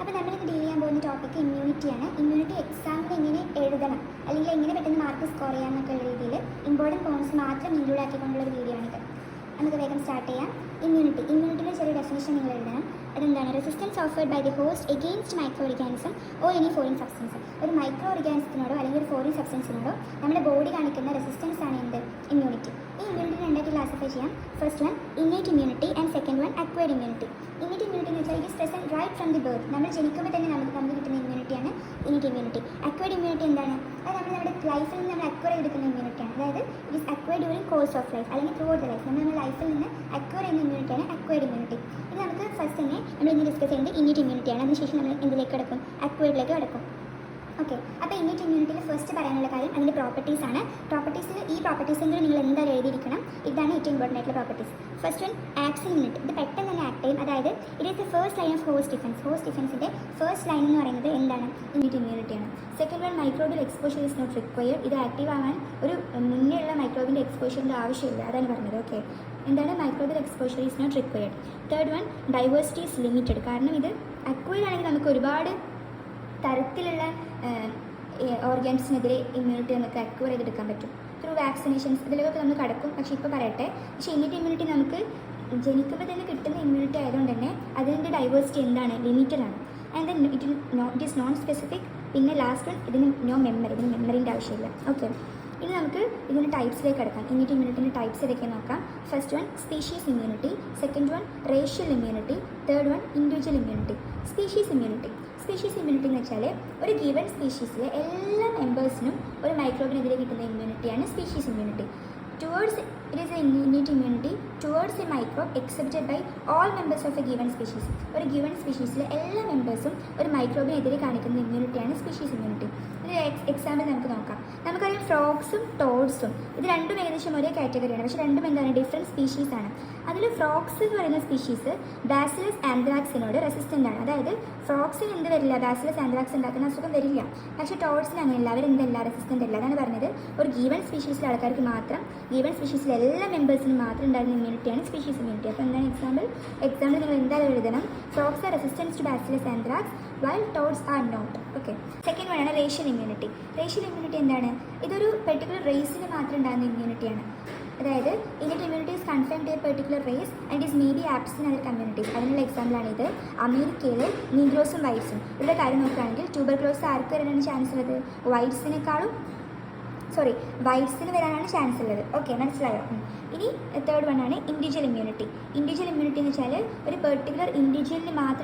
അപ്പോൾ നമ്മളിന്ന് ഡീൽ ചെയ്യാൻ പോകുന്ന ടോപ്പിക് ഇമ്മ്യൂണിറ്റിയാണ്. ഇമ്മ്യൂണിറ്റി എക്സാമിന് എങ്ങനെ എഴുതണം അല്ലെങ്കിൽ എങ്ങനെ പെട്ടെന്ന് മാർക്ക് സ്കോർ ചെയ്യാമെന്നൊക്കെ ഉള്ള രീതിയിൽ ഇമ്പോർട്ടൻറ്റ് പോയിന്റ്സ് മാത്രം ഇൻക്ലൂഡ് ആക്കിക്കൊണ്ടുള്ള ഒരു വീഡിയോ ആണിത്. നമുക്ക് വേഗം സ്റ്റാർട്ട് ചെയ്യാം. ഇമ്മ്യൂണിറ്റിയുടെ ചെറിയ ഡെഫിനിഷൻ നിങ്ങൾ എഴുതണം. അതെന്താണ്? Resistance offered by the host against micro organism or any foreign substance. ഒരു മൈക്രോ ഓർഗാനിസത്തിനോടോ അല്ലെങ്കിൽ ഒരു ഫോറിൻ സബ്സ്റ്റൻസിനോടോ നമ്മുടെ ബോഡി കാണിക്കുന്ന റെസിസ്റ്റൻസ് ആണ് എന്ത്? ഇമ്മ്യൂണിറ്റി. ഈ ഇമ്മ്യൂണിറ്റി രണ്ടായിട്ട് ക്ലാസിഫൈ ചെയ്യാം. First one innate immunity and second one acquired immunity. Innate immunity എന്ന് വെച്ചാൽ it is present right from the birth. നമ്മൾ ജനിക്കുമ്പോൾ തന്നെ നമുക്ക് കിട്ടുന്ന ഇമ്മ്യൂണിറ്റിയാണ് ഇന്നേറ്റ് ഇമ്മ്യൂണിറ്റി. അക്വയർഡ് ഇമ്മ്യൂണിറ്റി എന്താണ്? അത് നമ്മുടെ ലൈഫിൽ നിന്ന് നമ്മൾ അക്വയർ ചെയ്തെടുക്കുന്ന ഇമ്മ്യൂണിറ്റിയാണ്. അതായത് it is acquired during course of life അല്ലെങ്കിൽ ത്രൂ ഔട്ട് ദ ലൈഫ്. നമ്മുടെ ലൈഫിൽ നിന്ന് അക്വയർ ചെയ്യുന്ന ഇമ്മ്യൂണിറ്റിയാണ് അക്വയർഡ് ഇമ്മ്യൂണിറ്റി. ഇത് നമുക്ക് ഫസ്റ്റ് തന്നെ നമ്മൾ ഇന്ന് ഡിസ്കസ് ചെയ്യുന്നത് ഇന്നേറ്റ് ഇമ്മ്യൂണിറ്റിയാണ്. അതിനുശേഷം നമ്മൾ എന്തിലേക്ക് കിടക്കും? അക്വയർഡിലേക്ക് കിടക്കും. ഓക്കെ, അപ്പോൾ ഇന്നേറ്റ് ഇമ്മ്യൂണിറ്റിയിൽ ഫസ്റ്റ് പറയാനുള്ള കാര്യം അതിൻ്റെ പ്രോപ്പർട്ടീസ് ആണ്. ഈ പ്രോപ്പർട്ടീസെങ്കിലും നിങ്ങൾ എന്തായാലും എഴുതിയിരിക്കണം. ഇതാണ് ഏറ്റവും ഇമ്പോർട്ടൻ്റ് ആയിട്ടുള്ള properties. First one action unit. ഇത് പെട്ടെന്ന് തന്നെ ആക്ട് ചെയ്യും. അതായത് it is the first line of host defense. Host ഡിഫൻസിൻ്റെ ഫസ്റ്റ് ലൈൻ എന്ന് പറയുന്നത് എന്താണ്? ഇന്നേറ്റ് ഇമ്മ്യൂണിറ്റിയാണ്. Second one microbial exposure is not required. ഇത് ആക്റ്റീവ് ആവാൻ ഒരു മുന്നേയുള്ള മൈക്രോബിൻ്റെ എക്സ്പോഷറിൻ്റെ ആവശ്യമില്ല. അതാണ് പറഞ്ഞത്. ഓക്കെ, എന്താണ്? Microbial exposure is not required. Third one diversity is limited. കാരണം ഇത് അക്വയർഡ് ആണെങ്കിൽ നമുക്ക് ഒരുപാട് തരത്തിലുള്ള ഓർഗാൻസിനെതിരെ ഇമ്മ്യൂണിറ്റി നമുക്ക് അക്വയർ ചെയ്തെടുക്കാൻ പറ്റും ത്രൂ വാക്സിനേഷൻസ്. ഇതിലൊക്കെ നമ്മൾ കടക്കും. പക്ഷേ ഇപ്പോൾ പറയട്ടെ, പക്ഷേ ഇന്നേറ്റ് ഇമ്മ്യൂണിറ്റി നമുക്ക് ജനിക്കുമ്പോൾ തന്നെ കിട്ടുന്ന ഇമ്മ്യൂണിറ്റി ആയതുകൊണ്ട് തന്നെ അതിൻ്റെ ഡൈവേഴ്സിറ്റി എന്താണ്? ലിമിറ്റഡ് ആണ്. And then it is known specific. പിന്നെ ലാസ്റ്റ് വൺ ഇതിന് ഇതിന് മെമ്മറിൻ്റെ ആവശ്യമില്ല. ഓക്കെ, ഇനി നമുക്ക് ഇതിൻ്റെ ടൈപ്സിലേക്ക് കിടക്കാം. ഇന്നേറ്റ് ഇമ്മ്യൂണിറ്റിൻ്റെ ടൈപ്സ് ഏതൊക്കെയാണ് നോക്കാം. First one species immunity, second one racial immunity, third one individual immunity. Species immunity എന്ന് വെച്ചാൽ ഒരു ഗിവൺ സ്പീഷീസിലെ എല്ലാ മെമ്പേഴ്സിനും ഒരു മൈക്രോബിനെതിരെ കിട്ടുന്ന ഇമ്മ്യൂണിറ്റിയാണ് species immunity. Towards it is a innate immunity towards a microbe excepted by all members of a given species. ഒരു ഗിവൺ സ്പീഷീസിലെ എല്ലാ മെമ്പേഴ്സും ഒരു മൈക്രോബിനെതിരെ കാണിക്കുന്ന ഇമ്മ്യൂണിറ്റിയാണ് സ്പീഷീസ് ഇമ്മ്യൂണിറ്റി. ഒരു എക്സാമ്പിൾ നമുക്ക് നോക്കാം. നമുക്കറിയാം ഫ്രോഗ്സും ടോഡ്സും ഇത് രണ്ടും ഏകദേശം ഒരേ കാറ്റഗറിയാണ്. പക്ഷേ രണ്ടും എന്താണ്? ഡിഫറെൻറ്റ് സ്പീഷീസ് ആണ്. അതിൽ ഫ്രോഗ്സ് എന്ന് പറയുന്ന സ്പീഷീസ് ബാസിലസ് ആന്ത്രാക്സിനോട് റെസിസ്റ്റൻ്റ് ആണ്. അതായത് ഫ്രോഗ്സിന് എന്ത് വരില്ല? ബാസിലസ് ആന്ത്രാക്സ് ഉണ്ടാക്കുന്ന അസുഖം വരില്ല. പക്ഷേ ടോഡ്സിന് അങ്ങനെയല്ല. അവരെന്തല്ല? റെസിസ്റ്റൻ്റ് അല്ല. അതാണ് പറഞ്ഞത്. ഒരു ഗീവൺ സ്പീഷീസിലെ ആൾക്കാർക്ക് മാത്രം, ഗീവൺ സ്പീഷീസിലെ എല്ലാ മെമ്പേഴ്സിനും മാത്രം ഉണ്ടാകുന്ന ഇമ്മ്യൂണിറ്റിയാണ് സ്പീഷീസ് ഇമ്മ്യൂണിറ്റി. അപ്പോൾ എന്താണ് എക്സാമ്പിൾ നിങ്ങൾ എന്തായാലും എഴുതണം. Frogs are resistance to bacillus anthracis while toads are not. Okay, second one ആണ് റേഷ്യൽ ഇമ്മ്യൂണിറ്റി. റേഷ്യൽ ഇമ്മ്യൂണിറ്റി എന്താണ്? ഇതൊരു പെർട്ടിക്കുലർ റേസിന് മാത്രം ഉണ്ടാകുന്ന ഇമ്മ്യൂണിറ്റിയാണ്. അതായത് innate immunity is confined to a particular race and is may be absent in other communities. അതിനുള്ള എക്സാമ്പിളാണ് ഇത്. അമേരിക്കയിലെ നീഗ്രോസും വൈറ്റ്സും. ഇവരുടെ കാര്യം നോക്കുകയാണെങ്കിൽ ട്യൂബർക്ലോസിസ് ആർക്ക് വരാനാണ് ചാൻസ് ഉള്ളത്? വൈറ്റ്സിന് വരാനാണ് ചാൻസ് ഉള്ളത്. ഓക്കെ, മനസ്സിലായോ? ഇനി തേർഡ് വൺ ആണ് ഇൻഡിവിജ്വൽ ഇമ്മ്യൂണിറ്റി. ഇൻഡിവിജ്വൽ ഇമ്മ്യൂണിറ്റി എന്ന് വെച്ചാൽ ഒരു പെർട്ടിക്കുലർ ഇൻഡിവിജ്വലിന് മാത്രം